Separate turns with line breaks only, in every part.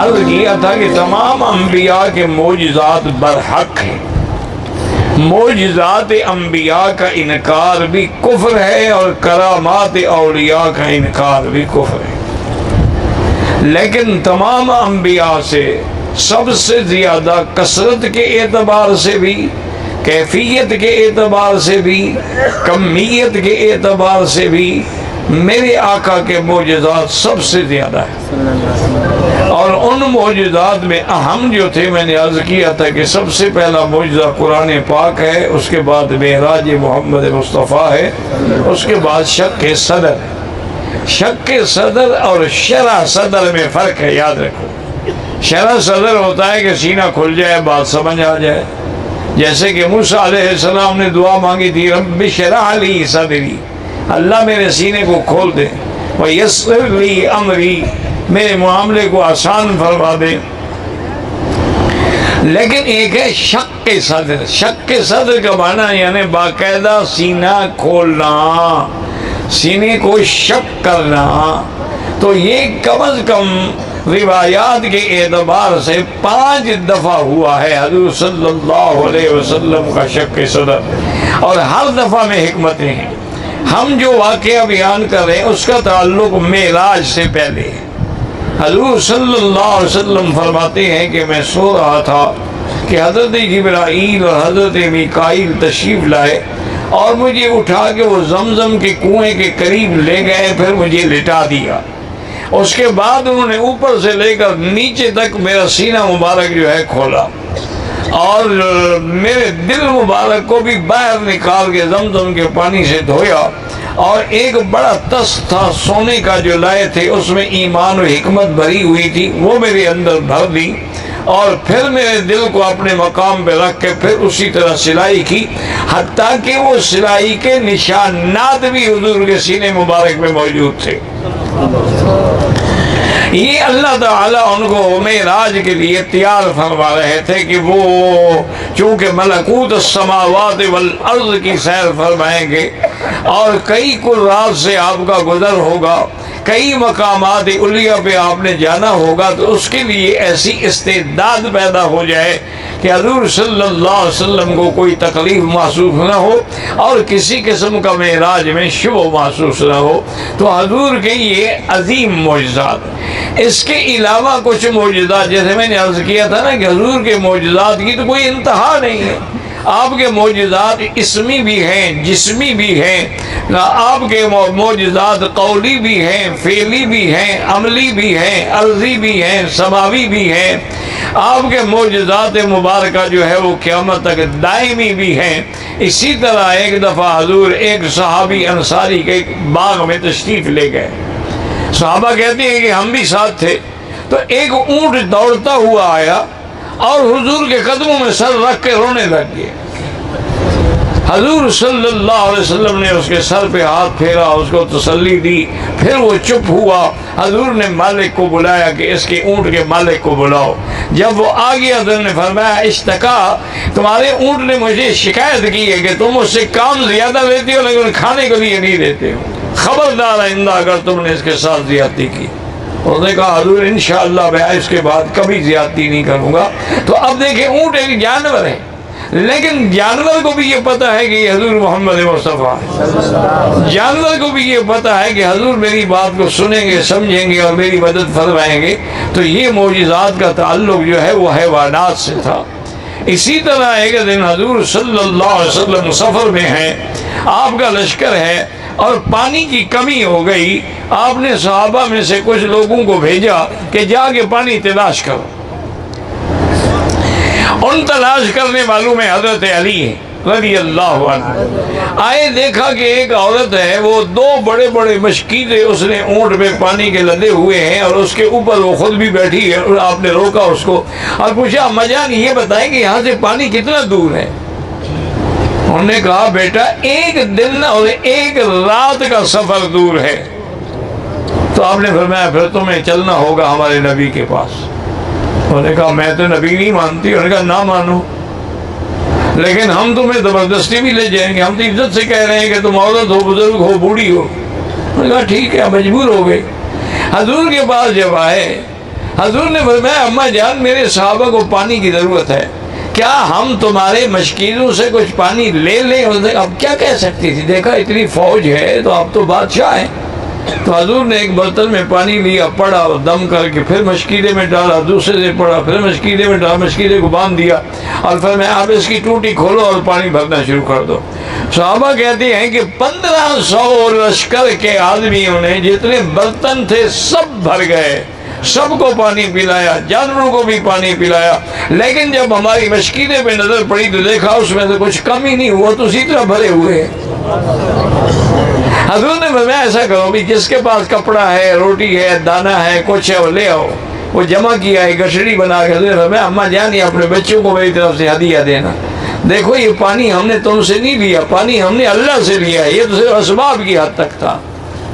عرض کیا تھا کہ تمام انبیاء کے معجزات برحق ہیں، معجزات انبیاء کا انکار بھی کفر ہے اور کرامات اولیاء کا انکار بھی کفر ہے، لیکن تمام انبیاء سے سب سے زیادہ کثرت کے اعتبار سے بھی، کیفیت کے اعتبار سے بھی، کمیت کے اعتبار سے بھی میرے آقا کے معجزات سب سے زیادہ ہیں۔ اور ان معجزات میں اہم جو تھے، میں نے عرض کیا تھا کہ سب سے پہلا معجزہ قرآن پاک ہے، اس کے بعد معراج محمد مصطفیٰ ہے، اس کے بعد شق صدر ہے۔ شق صدر اور شرح صدر میں فرق ہے، یاد رکھو۔ شرح صدر ہوتا ہے کہ سینہ کھل جائے، بات سمجھ آ جائے، جیسے کہ موسیٰ علیہ السلام نے دعا مانگی تھی، رب اشرح لی صدری، اللہ میرے سینے کو کھول دے، ویسر لی امری، میرے معاملے کو آسان فرما دے۔ لیکن ایک ہے شق صدر۔ شق صدر کا معنی یعنی باقاعدہ سینہ کھولنا، سینے کو شق کرنا۔ تو یہ کم از کم روایات کے اعتبار سے 5 دفعہ ہوا ہے حضور صلی اللہ علیہ وسلم کا شق صدر، اور ہر دفعہ میں حکمتیں ہیں۔ ہم جو واقعہ بیان کر رہے ہیں اس کا تعلق معراج سے پہلے ہے۔ حضور صلی اللہ علیہ وسلم فرماتے ہیں کہ میں سو رہا تھا کہ حضرت جبرائیل اور حضرت میکائیل تشریف لائے اور مجھے اٹھا کے وہ زمزم کے کنویں کے قریب لے گئے، پھر مجھے لٹا دیا۔ اس کے بعد انہوں نے اوپر سے لے کر نیچے تک میرا سینہ مبارک جو ہے کھولا، اور میرے دل مبارک کو بھی باہر نکال کے زمزم کے پانی سے دھویا، اور ایک بڑا تس تھا سونے کا جو لائے تھے، اس میں ایمان و حکمت بھری ہوئی تھی، وہ میرے اندر بھر دی، اور پھر میرے دل کو اپنے مقام پہ رکھ کے پھر اسی طرح سلائی کی، حتیٰ کہ وہ سلائی کے نشانات بھی حضور کے سینے مبارک میں موجود تھے۔ یہ اللہ تعالیٰ ان کو معراج کے لیے تیار فرما رہے تھے کہ وہ چونکہ ملکوت السماوات والارض کی سیر فرمائیں گے، اور کئی قرات سے آپ کا گزر ہوگا، کئی مقامات علیہ پہ آپ نے جانا ہوگا، تو اس کے لیے ایسی استعداد پیدا ہو جائے کہ حضور صلی اللہ علیہ وسلم کو کوئی تکلیف محسوس نہ ہو اور کسی قسم کا معراج میں شبہ محسوس نہ ہو۔ تو حضور کے یہ عظیم معجزات۔ اس کے علاوہ کچھ معجزات، جیسے میں نے عرض کیا تھا نا کہ حضور کے معجزات کی تو کوئی انتہا نہیں ہے۔ آپ کے معجزات اسمی بھی ہیں، جسمی بھی ہیں، آپ کے معجزات قولی بھی ہیں، فعلی بھی ہیں، عملی بھی ہیں، ارضی بھی ہیں، سماوی بھی ہیں۔ آپ کے معجزات مبارکہ جو ہے وہ قیامت تک دائمی بھی ہیں۔ اسی طرح ایک دفعہ حضور ایک صحابی انصاری کے باغ میں تشریف لے گئے، صحابہ کہتے ہیں کہ ہم بھی ساتھ تھے، تو ایک اونٹ دوڑتا ہوا آیا اور حضور کے قدموں میں سر رکھ کے رونے لگ گیا۔ حضور صلی اللہ علیہ وسلم نے اس کے سر پہ ہاتھ پھیرا، اس کو تسلی دی، پھر وہ چپ ہوا۔ حضور نے مالک کو بلایا کہ اس کے اونٹ کے مالک کو بلاؤ۔ جب وہ آ گیا تو انہوں نے فرمایا اشتکا، تمہارے اونٹ نے مجھے شکایت کی ہے کہ تم اس سے کام زیادہ لیتے ہو لیکن کھانے کے لیے نہیں دیتے ہو، خبردار آئندہ اگر تم نے اس کے ساتھ زیادتی کی۔ اس نے کہا حضور انشاءاللہ میں اس کے بعد کبھی زیادتی نہیں کروں گا۔ تو اب دیکھیں اونٹ ایک جانور ہے، لیکن جانور کو بھی یہ پتا ہے کہ یہ حضور محمد مصطفیٰ ہے، جانور کو بھی یہ پتا ہے کہ حضور میری بات کو سنیں گے، سمجھیں گے اور میری مدد فرمائیں گے۔ تو یہ معجزات کا تعلق جو ہے وہ حیوانات سے تھا۔ اسی طرح ایک دن حضور صلی اللہ علیہ وسلم سفر میں ہیں، آپ کا لشکر ہے اور پانی کی کمی ہو گئی۔ آپ نے صحابہ میں سے کچھ لوگوں کو بھیجا کہ جا کے پانی تلاش کرو۔ ان تلاش کرنے والوں میں حضرت علی ہے رضی اللہ عنہ۔ آئے دیکھا کہ ایک عورت ہے، وہ 2 بڑے بڑے مشکیزیں اس نے اونٹ میں پانی کے لدے ہوئے ہیں اور اس کے اوپر وہ خود بھی بیٹھی ہے، اور آپ نے روکا اس کو اور پوچھا مجان یہ بتائیں کہ یہاں سے پانی کتنا دور ہے؟ انہوں نے کہا بیٹا 1 دن اور 1 رات کا سفر دور ہے۔ تو آپ نے فرمایا پھر تمہیں چلنا ہوگا ہمارے نبی کے پاس۔ انہوں نے کہا میں تو نبی نہیں مانتی۔ انہوں نے کہا نہ مانو، لیکن ہم تمہیں زبردستی بھی لے جائیں گے، ہم تو عزت سے کہہ رہے ہیں کہ تم عورت ہو، بزرگ ہو، بوڑھی ہو۔ انہوں نے کہا ٹھیک ہے، مجبور ہو گئے۔ حضور کے پاس جب آئے حضور نے فرمایا اماں جان میرے صحابہ کو پانی کی ضرورت ہے، کیا ہم تمہارے مشکینوں سے کچھ پانی لے لیں؟ اب کیا کہہ سکتی تھی، دیکھا اتنی فوج ہے تو اب تو بادشاہ ہیں۔ تو حضور نے ایک برتن میں پانی لیا، پڑا اور دم کر کے پھر مشکیلے میں ڈالا، دوسرے سے پڑا پھر مشکیلے میں ڈالا، مشکیلے کو باندھ دیا اور فرمایا آپ اس کی ٹوٹی کھولو اور پانی بھرنا شروع کر دو۔ صحابہ کہتے ہیں کہ 1500 لشکر کے آدمیوں نے جتنے برتن تھے سب بھر گئے، سب کو پانی پلایا، جانوروں کو بھی پانی پلایا، لیکن جب ہماری مشکیلے پہ نظر پڑی تو دیکھا اس میں سے کچھ کم ہی نہیں ہوا، تو اسی طرح بھرے ہوئے ہیں۔ حضور نے فرمایا ایسا کرو بھی جس کے پاس کپڑا ہے، روٹی ہے، دانا ہے، کچھ ہے وہ لے آؤ۔ وہ جمع کیا ہے، گٹھڑی بنا کے حضور نے فرمایا اماں جان یہ اپنے بچوں کو میری طرف سے ہدیہ دینا، دیکھو یہ پانی ہم نے تم سے نہیں لیا، پانی ہم نے اللہ سے لیا ہے، یہ تو صرف اسباب کی حد تک تھا۔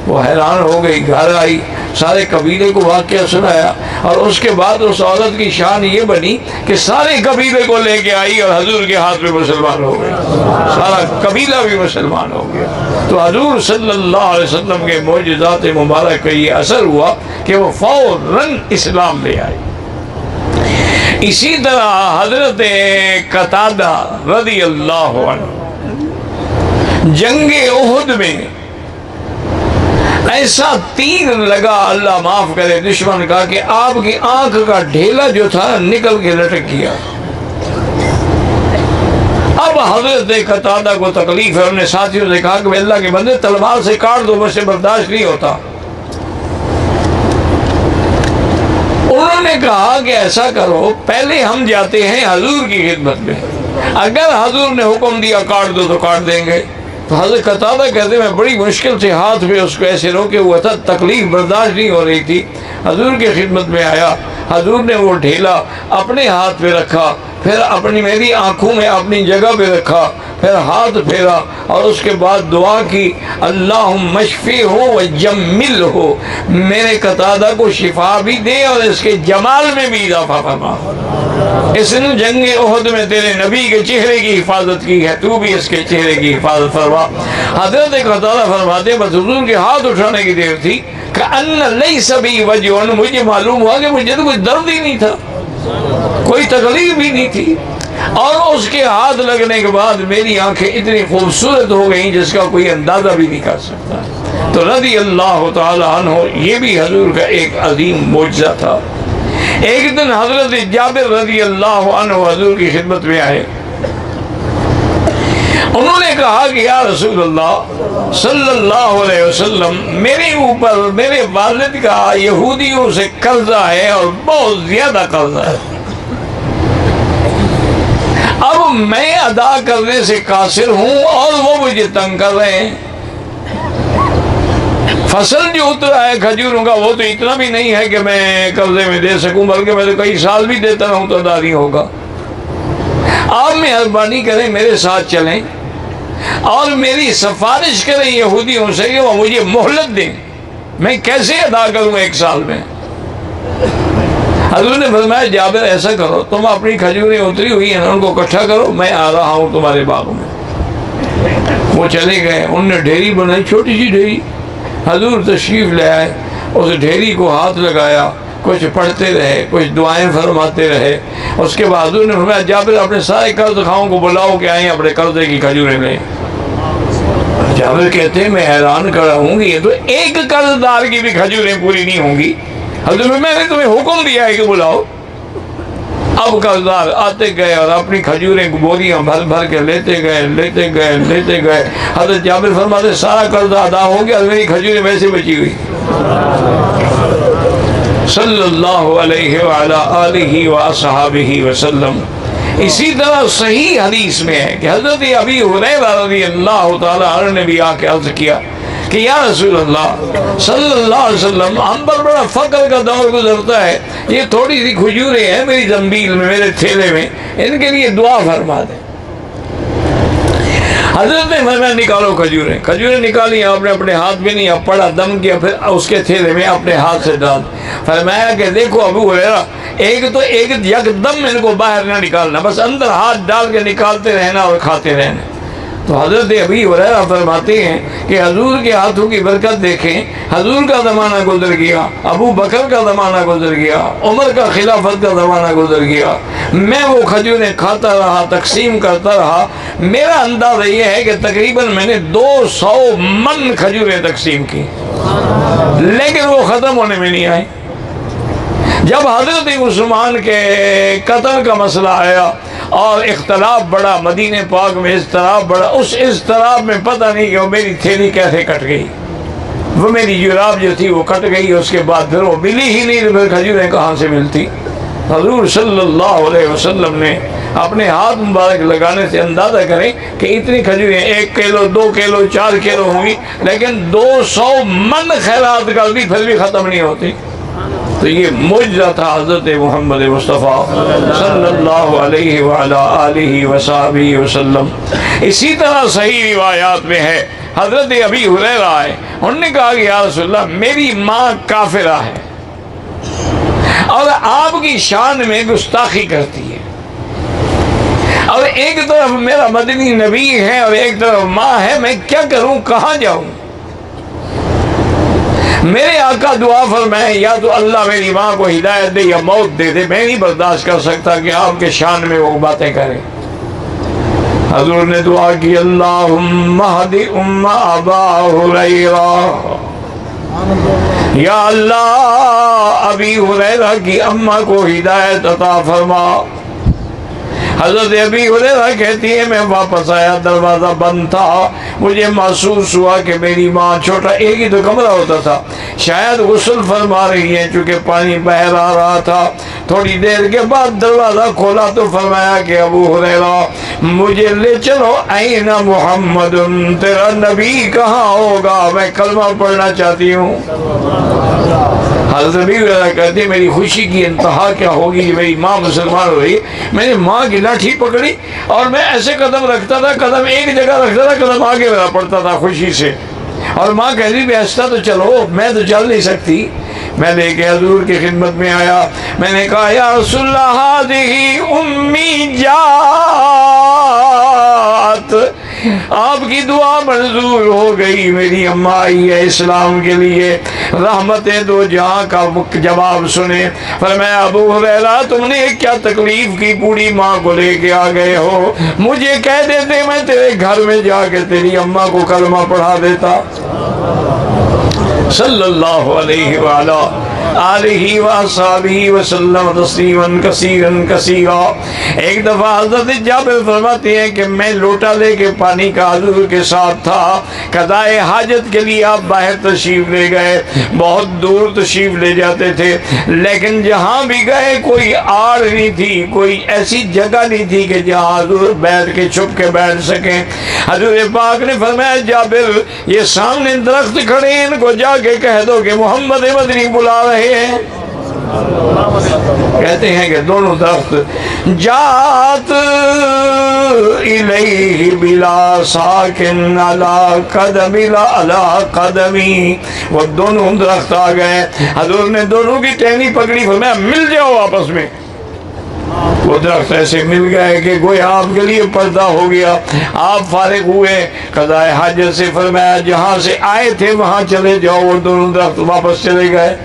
وہ حیران ہو گئی، گھر آئی، سارے قبیلے کو واقعہ سنایا، اور اس کے بعد اس عورت کی شان یہ بنی کہ سارے قبیلے کو لے کے آئی اور حضور کے ہاتھ میں مسلمان ہو گئے، سارا قبیلہ بھی مسلمان ہو گیا۔ تو حضور صلی اللہ علیہ وسلم کے معجزات مبارک کا یہ اثر ہوا کہ وہ فوراً اسلام لے آئے۔ اسی طرح حضرت قتادہ رضی اللہ عنہ جنگ احد میں ایسا تیر لگا، اللہ معاف کرے دشمن کا، کہ آپ کی آنکھ کا ڈھیلا جو تھا نکل کے لٹک گیا۔ اب حضرت قتادہ کو تکلیف ہے، انہوں نے ساتھیوں سے کہا کہ اللہ کے بندے تلوار سے کاٹ دو، مجھ سے برداشت نہیں ہوتا۔ انہوں نے کہا کہ ایسا کرو پہلے ہم جاتے ہیں حضور کی خدمت میں، اگر حضور نے حکم دیا کاٹ دو تو کاٹ دیں گے۔ تو حضرت قتادہ کہتے میں بڑی مشکل سے ہاتھ پہ اس کو ایسے روکے ہوا تھا، تکلیف برداشت نہیں ہو رہی تھی، حضور کی خدمت میں آیا، حضور نے وہ ڈھیلا اپنے ہاتھ پہ رکھا، پھر اپنی میری آنکھوں میں اپنی جگہ پہ رکھا، پھر ہاتھ پھیرا اور اس کے بعد دعا کی اللہم اشفی ہو و جمل ہو، میرے قتادہ کو شفا بھی دے اور اس کے جمال میں بھی اضافہ فرما۔ اس نے جنگ احد میں تیرے نبی کے چہرے کی حفاظت کی ہے، تو بھی اس کے چہرے کی حفاظت فرما۔ حضرت قتادہ فرماتے بس حضور کے ہاتھ اٹھانے کی دیر تھی کہ ان لیس بی وجع، مجھے معلوم ہوا کہ مجھے تو کوئی درد ہی نہیں تھا، کوئی تکلیف بھی نہیں تھی، اور اس کے ہاتھ لگنے کے بعد میری آنکھیں اتنی خوبصورت ہو گئیں جس کا کوئی اندازہ بھی نہیں کر سکتا۔ تو رضی اللہ تعالی عنہ یہ بھی حضور کا ایک عظیم معجزہ تھا۔ ایک دن حضرت جابر رضی اللہ عنہ حضور کی خدمت میں آئے، انہوں نے کہا کہ یا رسول اللہ صلی اللہ علیہ وسلم میرے اوپر میرے والد کا یہودیوں سے قرضہ ہے اور بہت زیادہ قرضہ ہے، اب میں ادا کرنے سے قاصر ہوں اور وہ مجھے تنگ کر رہے ہیں۔ فصل جو اترا ہے کھجوروں کا وہ تو اتنا بھی نہیں ہے کہ میں قرضے میں دے سکوں، بلکہ میں تو کئی سال بھی دیتا رہوں تو ادا نہیں ہوگا۔ آپ مہربانی کریں میرے ساتھ چلیں اور میری سفارش کریں یہودیوں سے کہ وہ مجھے مہلت دیں، میں کیسے ادا کروں ایک سال میں۔ حضور نے فرمایا جابر ایسا کرو تم اپنی کھجوریں اتری ہوئی ہیں ان کو اکٹھا کرو، میں آ رہا ہوں تمہارے باغ میں۔ وہ چلے گئے، انہوں نے ڈھیری بنائی، چھوٹی سی ڈھیری، حضور تشریف لے آئے، اس ڈھیری کو ہاتھ لگایا، کچھ پڑھتے رہے، کچھ دعائیں فرماتے رہے۔ اس کے بعد حضور نے فرمایا جابر اپنے سارے قرض خواہوں کو بلاؤ کہ آئیں اپنے قرضے کی کھجوریں لیں۔ جابر کہتے ہیں میں حیران کھڑا ہوں گی، یہ تو ایک قرض دار کی بھی کھجوریں پوری نہیں ہوں گی۔ حضور میں نے تمہیں حکم دیا ہے کہ بلاؤ۔ اب قرضدار آتے گئے اور اپنی کھجوریں بوریاں بھر بھر کے لیتے گئے۔ حضرت جابر فرماتے سارا قرض ادا ہو گیا اور میری کھجوریں ویسے بچی ہوئی۔ صلی اللہ علیہ وعلی آلہ وصحبہ وسلم۔ اسی طرح صحیح حدیث میں ہے کہ حضرت ابی ہریرہ رضی اللہ تعالی عنہ نے بھی آ کے عرض کیا کہ یا رسول اللہ صلی اللہ علیہ وسلم ہم پر بڑا فقر کا دور گزرتا ہے، یہ تھوڑی سی کھجوریں ہیں میری زنبیل میں، میرے تھیلے میں، ان کے لیے دعا فرما دیں۔ حضرت نے فرمایا نکالو کھجوریں نکالی، آپ نے اپنے ہاتھ میں نہیں، اب پڑا دم کیا، پھر اس کے تھیلے میں اپنے ہاتھ سے ڈال۔ فرمایا کہ دیکھو ابو ہریرہ ایک یک دم ان کو باہر نہ نکالنا، بس اندر ہاتھ ڈال کے نکالتے رہنا اور کھاتے رہنا۔ تو حضرت ابی ہریرہ فرماتے ہیں کہ حضور کے ہاتھوں کی برکت دیکھیں، حضور کا زمانہ گزر گیا، ابو بکر کا زمانہ گزر گیا، عمر کا خلافت کا زمانہ گزر گیا، میں وہ کھجوریں کھاتا رہا، تقسیم کرتا رہا، میرا اندازہ یہ ہے کہ تقریباً میں نے 200 من کھجوریں تقسیم کی، لیکن وہ ختم ہونے میں نہیں آئی۔ جب حضرت عثمان کے قتل کا مسئلہ آیا اور اختلاف بڑا، مدینہ پاک میں اضطراب بڑا، اس اضطراب میں پتہ نہیں کہ وہ میری تھیلی کیسے کٹ گئی، وہ میری جراب جو تھی وہ کٹ گئی، اس کے بعد پھر وہ ملی ہی نہیں، پھر کھجوریں کہاں سے ملتی۔ حضور صلی اللہ علیہ وسلم نے اپنے ہاتھ مبارک لگانے سے اندازہ کریں کہ اتنی کھجوریں 1 کلو 2 کلو 4 کلو ہوں گی، لیکن 200 من خیرات کر دی پھر بھی ختم نہیں ہوتی۔ تو یہ معجزہ تھا حضرت محمد مصطفیٰ صلی اللہ علیہ وعلا آلہ وصحبہ وسلم۔ اسی طرح صحیح روایات میں ہے، حضرت ابی ہریرہ آئے، انہوں نے کہا کہ یا رسول اللہ میری ماں کافرہ ہے اور آپ کی شان میں گستاخی کرتی ہے، اور ایک طرف میرا مدنی نبی ہے اور ایک طرف ماں ہے، میں کیا کروں، کہاں جاؤں؟ میرے آقا دعا فرمائے یا تو اللہ میری ماں کو ہدایت دے یا موت دے دے، میں نہیں برداشت کر سکتا کہ آپ کے شان میں وہ باتیں کریں۔ حضور نے دعا کی اللہم اہد ام ابا ہریرہ، یا اللہ ابی ہریرہ کی اماں کو ہدایت عطا فرما۔ حضرت ابی ہریرہ کہتی ہے میں واپس آیا، دروازہ بند تھا، مجھے محسوس ہوا کہ میری ماں، چھوٹا ایک ہی تو کمرہ ہوتا تھا، شاید غسل فرما رہی ہے، چونکہ پانی بہہ آ رہا تھا۔ تھوڑی دیر کے بعد دروازہ کھولا تو فرمایا کہ ابو ہریرہ مجھے لے چلو، این محمد، تیرا نبی کہاں ہوگا، میں کلمہ پڑھنا چاہتی ہوں۔ حضرت ابی ہریرہ کہتے ہیں میری خوشی کی انتہا کیا ہوگی، میری ماں مسلمان ہو رہی، میں نے ماں کی لاٹھی پکڑی اور میں ایسے قدم رکھتا تھا، قدم ایک جگہ رکھتا تھا، قدم آگے میرا پڑتا تھا خوشی سے، اور ماں کہتی بھی ایسا تو چلو، میں تو چل نہیں سکتی۔ میں لے کے حضور کی خدمت میں آیا، میں نے کہا یا رسول اللہ ہذہ امی جات، آپ کی دعا منظور ہو گئی، میری اماں آئی ہے اسلام کے لیے، رحمتیں دو جہاں کا جواب سنے۔ فرمایا ابو ہریرہ تم نے کیا تکلیف کی، بوڑھی ماں کو لے کے آ گئے ہو، مجھے کہہ دیتے میں تیرے گھر میں جا کے تیری اماں کو کلمہ پڑھا دیتا۔ صلی اللہ علیہ وآلہ آلہ وصحبہ وسلم تسلیما کثیرا کثیرا۔ ایک دفعہ حضرت جابر فرماتے ہیں کہ میں لوٹا لے کے پانی کا حضور کے ساتھ تھا، قضائے حاجت کے لیے آپ باہر تشریف لے گئے، بہت دور تشریف لے جاتے تھے، لیکن جہاں بھی گئے کوئی آڑ نہیں تھی، کوئی ایسی جگہ نہیں تھی کہ جہاں حضور بیٹھ کے چھپ کے بیٹھ سکیں۔ حضور پاک نے فرمایا جابر یہ سامنے درخت کھڑے ہیں، ان کو جا کے کہہ دو کہ محمد مدنی بلا رہے ہیں۔ کہتے ہیں کہ دونوں درخت جات الیہ بلا ساکن علی قدم علی قدمی، وہ دونوں درخت آ گئے، حضور نے دونوں کی ٹہنی پکڑی، فرمایا مل جاؤ آپس میں۔ وہ درخت ایسے مل گئے کہ گویا آپ کے لیے پردہ ہو گیا، آپ فارغ ہوئے قضائے حاجت سے۔ فرمایا جہاں سے آئے تھے وہاں چلے جاؤ، وہ دونوں درخت واپس چلے گئے۔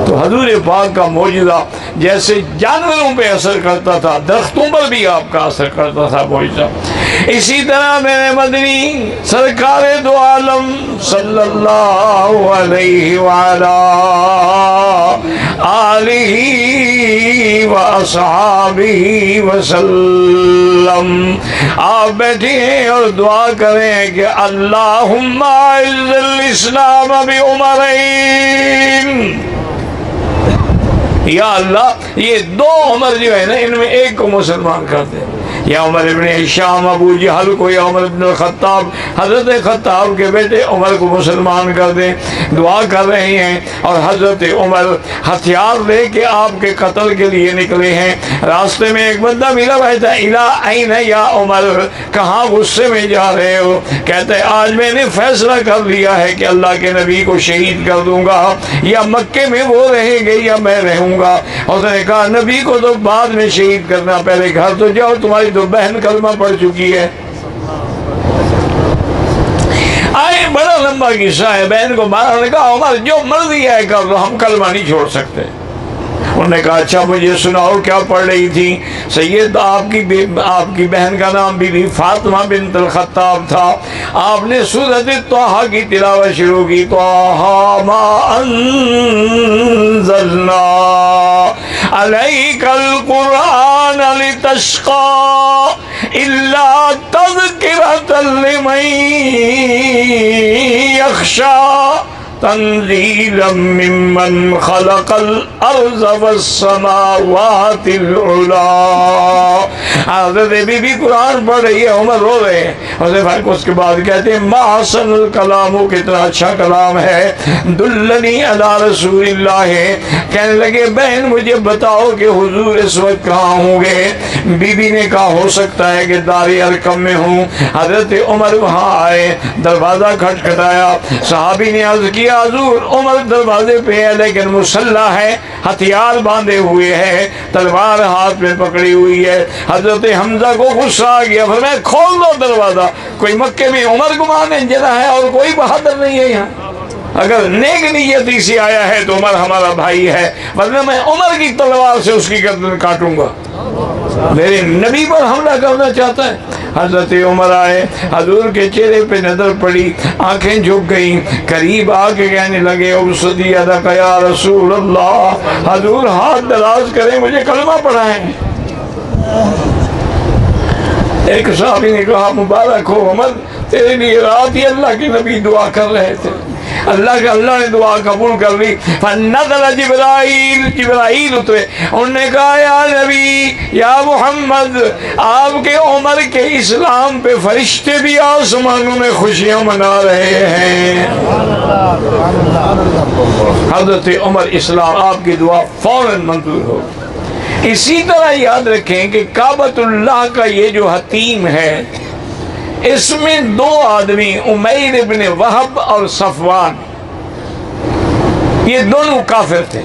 تو حضور پاک کا معجزہ جیسے جانوروں پہ اثر کرتا تھا، درختوں پر بھی آپ کا اثر کرتا تھا معجزہ۔ اسی طرح میرے مدنی سرکار دو عالم صلی اللہ علیہ وآلہ آلہ وصحبہ وسلم، آپ بیٹھے ہیں اور دعا کریں کہ اللہم اعز الاسلام بعمرین، یا اللہ یہ 2 عمر جو ہے نا ان میں ایک کو مسلمان کر دے، یا عمر ابن ہشام ابو جہل کو، یا عمر ابن الخطاب حضرت خطاب کے بیٹے عمر کو مسلمان کر دیں۔ دعا کر رہے ہیں اور حضرت عمر ہتھیار لے کے آپ کے قتل کے لیے نکلے ہیں۔ راستے میں ایک بندہ ملا کہتا ہے الا این یا عمر، کہاں غصے میں جا رہے ہو؟ کہتا ہے آج میں نے فیصلہ کر لیا ہے کہ اللہ کے نبی کو شہید کر دوں گا، یا مکے میں وہ رہیں گے یا میں رہوں گا۔ اس نے کہا نبی کو تو بعد میں شہید کرنا، پہلے گھر تو جاؤ، تمہاری تو بہن کلمہ پڑھ چکی ہے۔ آئے بڑا لمبا قصہ ہے، بہن کو مارا، نے کہا عمر جو مرضی ہے کر لو، ہم کلمہ نہیں چھوڑ سکتے۔ انہوں نے کہا اچھا مجھے سناؤ کیا پڑھ رہی تھی؟ سید آپ کی بہن کا نام بی بی فاطمہ بنت الخطاب تھا، آپ نے سورۃ طٰہٰ کی تلاوت شروع کی، طٰہٰ ما انزلنا علیک القرآن لتشقی الا تذکرۃ لمن یخشی تنزیلا ممن خلق الارض والسماوات العلی۔ حضرت بی بی قرآن پڑھ رہی ہے، عمر رو رہے ہیں، حضرت بھائی کو اس کے بعد کہتے ہیں ما احسن الکلام، کتنا اچھا کلام ہے، دلنی علی رسول اللہ، کہنے لگے بہن مجھے بتاؤ کہ حضور اس وقت کہاں ہوں گے؟ بی بی نے کہا ہو سکتا ہے کہ دار ارقم میں ہوں۔ حضرت عمر وہاں آئے، دروازہ کھٹکھٹایا، صحابی نے عرض کیا حضور عمر دروازے پہ ہے لیکن مسلح ہے، ہتھیار باندھے ہوئے ہے، تلوار ہاتھ میں پکڑی ہوئی ہے۔ حضرت حمزہ کو غصہ آ گیا، فرمایا کھول دو دروازہ، کوئی مکے میں عمر کو مارنے چلا ہے اور کوئی بہادر نہیں ہے یہاں، اگر نیک نیتی سے آیا ہے تو عمر ہمارا بھائی ہے، ورنہ میں عمر کی تلوار سے اس کی گردن کاٹوں گا، میرے نبی پر حملہ کرنا چاہتا ہے۔ حضرت عمر آئے، حضور کے چہرے پہ نظر پڑی، آنکھیں جھک گئیں، قریب آ کے کہنے لگے ابسطی یدک یا رسول اللہ، حضور ہاتھ دراز کریں مجھے کلمہ پڑھائیں۔ ایک صحابی نے کہا مبارک ہو عمر، تیرے لیے رات ہی اللہ کے نبی دعا کر رہے تھے، اللہ نے دعا قبول کر لی۔ فنزل جبرائیل اترے، انہوں نے کہا یا نبی یا محمد، آپ کے عمر کے اسلام پہ فرشتے بھی آسمانوں میں خوشیاں منا رہے ہیں۔ حضرت عمر اسلام، آپ کی دعا فوراً منظور ہو۔ اسی طرح یاد رکھیں کہ کعبۃ اللہ کا یہ جو حتیم ہے، اس میں دو آدمی عمیر ابن وہب اور صفوان، یہ دونوں کافر تھے،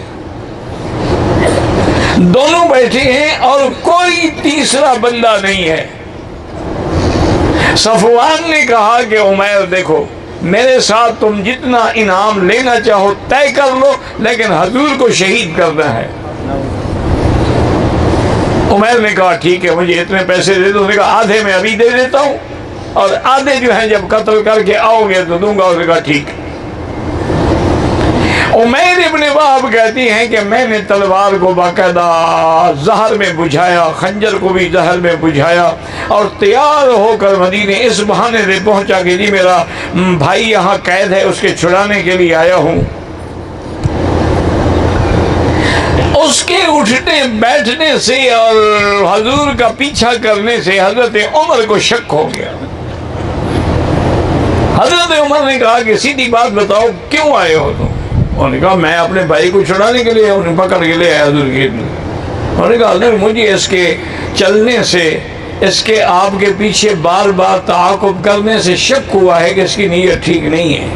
دونوں بیٹھے ہیں اور کوئی تیسرا بندہ نہیں ہے۔ صفوان نے کہا کہ عمیر دیکھو میرے ساتھ تم جتنا انعام لینا چاہو طے کر لو، لیکن حضور کو شہید کرنا ہے۔ عمیر نے کہا ٹھیک ہے مجھے اتنے پیسے دے دو، انہوں نے کہا آدھے میں ابھی دے دیتا ہوں اور آدھے جو ہیں جب قتل کر کے آؤ گے تو دوں گا۔ انہوں نے کہا ٹھیک۔ عمیر ابن وہب کہتی ہیں کہ میں نے تلوار کو باقاعدہ زہر میں بجھایا، خنجر کو بھی زہر میں بجھایا اور تیار ہو کر مدینے اس بہانے سے پہنچا کہ جی میرا بھائی یہاں قید ہے، اس کے چھڑانے کے لیے آیا ہوں۔ اس کے اٹھنے بیٹھنے سے اور حضور کا پیچھا کرنے سے حضرت عمر کو شک ہو گیا۔ حضرت عمر نے کہا کہ سیدھی بات بتاؤ کیوں آئے ہو تم؟ انہوں نے کہا میں اپنے بھائی کو چھڑانے کے لیے، انہیں پکڑ کے لے آیا حضور کے۔ انہوں نے کہا حضور مجھے اس کے چلنے سے، اس کے آپ کے پیچھے بار بار تعاقب کرنے سے شک ہوا ہے کہ اس کی نیت ٹھیک نہیں ہے۔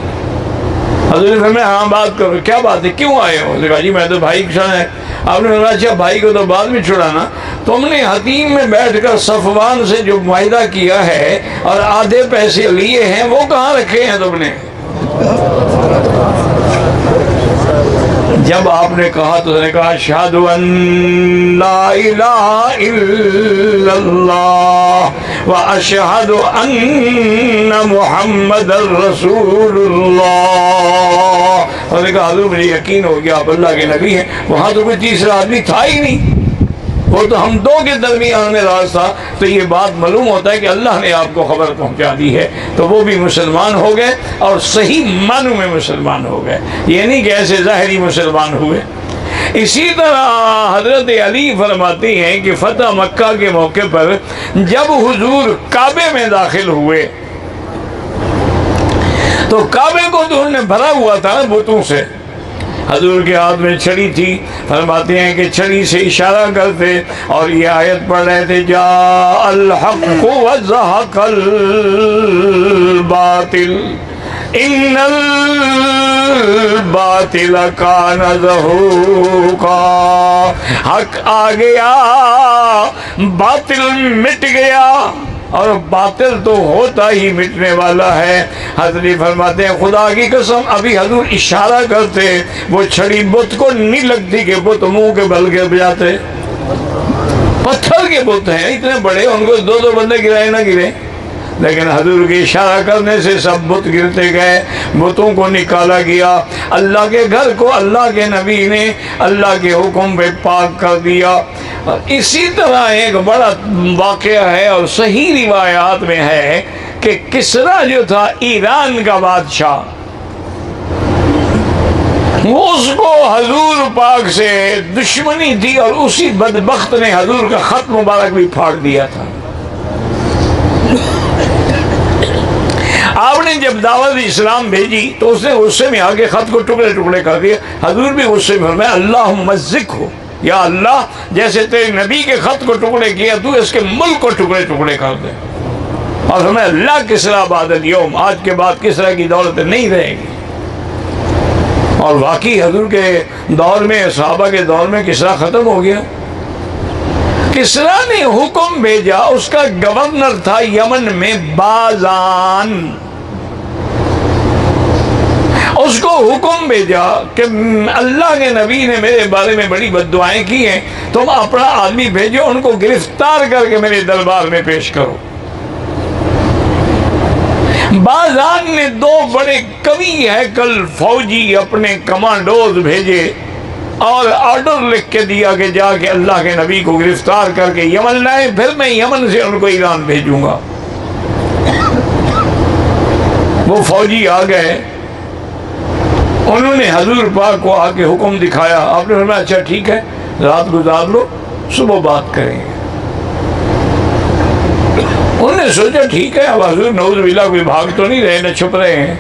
حضور نے فرمایا ہاں بات کرو، کیا بات ہے کیوں آئے ہو؟ کہا جی میں تو بھائی کے ساتھ ہے۔ آپ نے فرمایا اچھا بھائی کو تو بعد میں چھڑانا، تم نے حتیم میں بیٹھ کر صفوان سے جو معاہدہ کیا ہے اور آدھے پیسے لیے ہیں وہ کہاں رکھے ہیں تم نے؟ جب آپ نے کہا تو اس نے کہا اشہد ان لا الہ الا اللہ واشہد ان محمد رسول اللہ۔ انہوں نے کہا حضور مجھے یقین ہو گیا آپ اللہ کے نبی ہیں۔ وہاں تو کوئی تیسرا آدمی تھا ہی نہیں، وہ تو ہم دو کے درمیان میں راز تھا۔ تو یہ بات معلوم ہوتا ہے کہ اللہ نے آپ کو خبر پہنچا دی ہے، تو وہ بھی مسلمان ہو گئے اور صحیح معنوں میں مسلمان ہو گئے، یہ نہیں کہ ایسے ظاہری مسلمان ہوئے۔ اسی طرح حضرت علی فرماتے ہیں کہ فتح مکہ کے موقع پر جب حضور کعبے میں داخل ہوئے تو کعبے کو تو انہوں نے بھرا ہوا تھا بتوں سے، حضور کے ہاتھ میں چھڑی تھی، فرماتے ہیں کہ چھڑی سے اشارہ کرتے اور یہ آیت پڑھ رہے تھے جاء الحق وزهق الباطل ان الباطل کان زہوقا، حق آ گیا باطل مٹ گیا۔ اور باطل تو ہوتا ہی مٹنے والا ہے۔ حضرت فرماتے ہیں خدا کی قسم ابھی حضور اشارہ کرتے وہ چھڑی بت کو نہیں لگتی کہ بت منہ کے بل کے بجاتے۔ پتھر کے بت ہیں اتنے بڑے، ان کو دو دو بندے گرائے نہ گرے، لیکن حضور کے اشارہ کرنے سے سب بت گرتے گئے، بتوں کو نکالا گیا۔ اللہ کے گھر کو اللہ کے نبی نے اللہ کے حکم پہ پاک کر دیا۔ اسی طرح ایک بڑا واقعہ ہے اور صحیح روایات میں ہے کہ کسرا جو تھا ایران کا بادشاہ، اس کو حضور پاک سے دشمنی تھی اور اسی بدبخت نے حضور کا خط مبارک بھی پھاڑ دیا تھا۔ آپ نے جب دعوت اسلام بھیجی تو اس نے غصے میں آ کے خط کو ٹکڑے ٹکڑے کر دیا۔ حضور بھی غصے میں فرمایا اللہم مزقہ، یا اللہ جیسے تیرے نبی کے خط کو ٹکڑے کیا تو اس کے ملک کو ٹکڑے ٹکڑے کر دے۔ اور فرمایا اللہ کسرا بعد الیوم، آج کے بعد کسرا کی دولت نہیں رہے گی۔ اور واقعی حضور کے دور میں، صحابہ کے دور میں کسرا ختم ہو گیا۔ کسرا نے حکم بھیجا، اس کا گورنر تھا یمن میں بازان، اس کو حکم بھیجا کہ اللہ کے نبی نے میرے بارے میں بڑی بد دعائیں کی ہیں، تم اپنا آدمی بھیجو ان کو گرفتار کر کے میرے دربار میں پیش کرو۔ بازان نے دو بڑے قوی ہیکل فوجی اپنے کمانڈوز بھیجے اور آرڈر لکھ کے دیا کہ جا کے اللہ کے نبی کو گرفتار کر کے یمن لائے، پھر میں یمن سے ان کو ایران بھیجوں گا۔ وہ فوجی آ گئے، انہوں نے حضور پاک کو آ کے حکم دکھایا۔ آپ نے فرمایا اچھا ٹھیک ہے، رات گزار لو، صبح بات کریں گے۔ انہوں نے سوچا ٹھیک ہے، اب حضور نعوذ باللہ کوئی بھاگ تو نہیں رہے، نہ چھپ رہے ہیں،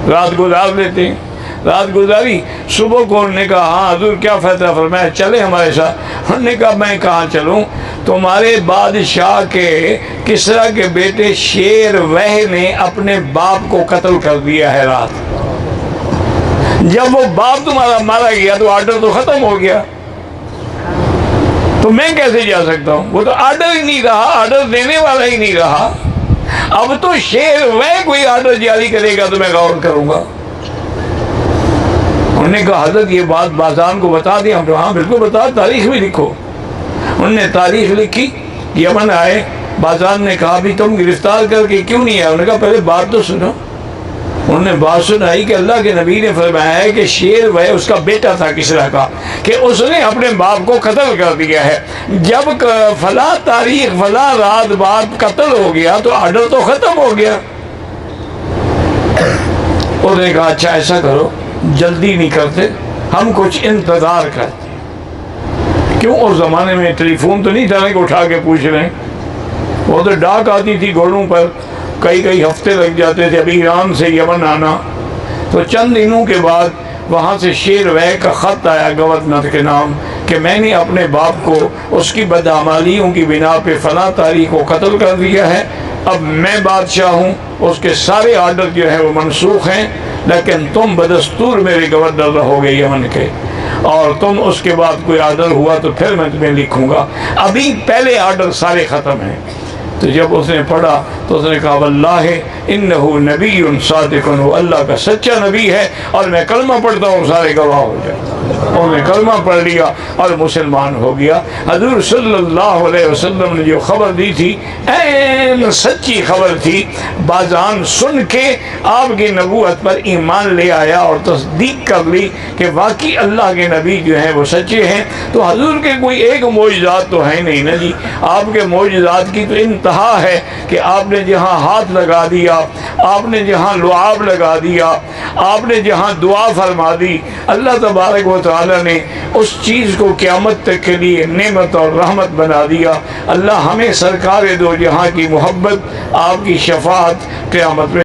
رات گزار لیتے ہیں۔ رات گزاری، صبح کو انہوں نے کہا ہاں حضور کیا فیصلہ فرمایا، چلے ہمارے ساتھ۔ انہوں نے کہا میں کہاں چلوں، تمہارے بادشاہ کے کسرا کے بیٹے شیر وح نے اپنے باپ کو قتل کر دیا ہے رات۔ جب وہ باپ تمہارا مارا گیا تو آرڈر تو ختم ہو گیا، تو میں کیسے جا سکتا ہوں؟ وہ تو آرڈر ہی نہیں رہا، آرڈر دینے والا ہی نہیں رہا۔ اب تو شیر وح کوئی آرڈر جاری کرے گا تو میں غور کروں گا۔ انہوں نے کہا حضرت یہ بات بازان کو بتا دیں؟ ہم تو ہاں بالکل بتا، تاریخ بھی لکھو۔ انہوں نے تاریخ لکھی، یمن آئے۔ بازان نے کہا بھی تم گرفتار کر کے کیوں نہیں آئے؟ انہوں نے کہا پہلے بات تو سنو۔ انہوں نے بات سنائی کہ اللہ کے نبی نے فرمایا ہے کہ شیر وہ اس کا بیٹا تھا کسرا کا، کہ اس نے اپنے باپ کو قتل کر دیا ہے۔ جب فلاں تاریخ فلاں رات باپ قتل ہو گیا تو آرڈر تو ختم ہو گیا۔ انہوں نے کہا اچھا ایسا کرو، جلدی نہیں کرتے، ہم کچھ انتظار کرتے۔ کیوں اس زمانے میں ٹیلی فون تو نہیں تھا کہ اٹھا کے پوچھ رہے ہیں، وہ تو ڈاک آتی تھی گھوڑوں پر، کئی ہفتے لگ جاتے تھے ابھی ایران سے یمن آنا۔ تو چند دنوں کے بعد وہاں سے شیر وح کا خط آیا گورنر کے نام کہ میں نے اپنے باپ کو اس کی بدعمالیوں کی بنا پہ فلاں تاریخ کو قتل کر دیا ہے، اب میں بادشاہ ہوں، اس کے سارے آرڈر جو ہیں وہ منسوخ ہیں، لیکن تم بدستور میرے گورنر رہو گے یمن کے، اور تم اس کے بعد کوئی آرڈر ہوا تو پھر میں تمہیں لکھوں گا، ابھی پہلے آرڈر سارے ختم ہیں۔ تو جب اس نے پڑھا تو اس نے کہا واللہ انہو نبی صادق، وہ اللہ کا سچا نبی ہے، اور میں کلمہ پڑھتا ہوں سارے گواہ ہو جائے۔ انہوں نے کلمہ پڑھ لیا اور مسلمان ہو گیا۔ حضور صلی اللہ علیہ وسلم نے جو خبر دی تھی این سچی خبر تھی۔ بازان سن کے آپ کی نبوت پر ایمان لے آیا اور تصدیق کر لی کہ واقعی اللہ کے نبی جو ہیں وہ سچے ہیں۔ تو حضور کے کوئی ایک معجزات تو ہے نہیں نا جی، آپ کے معجزات کی تو انتہا ہے کہ آپ نے جہاں ہاتھ لگا دیا، آپ نے جہاں لعاب لگا دیا، آپ نے جہاں دعا فرما دی، اللہ تبارک و تعالی نے اس چیز کو قیامت تک کے لیے نعمت اور رحمت بنا دیا۔ اللہ ہمیں سرکار دو جہاں کی محبت، آپ کی شفاعت قیامت میں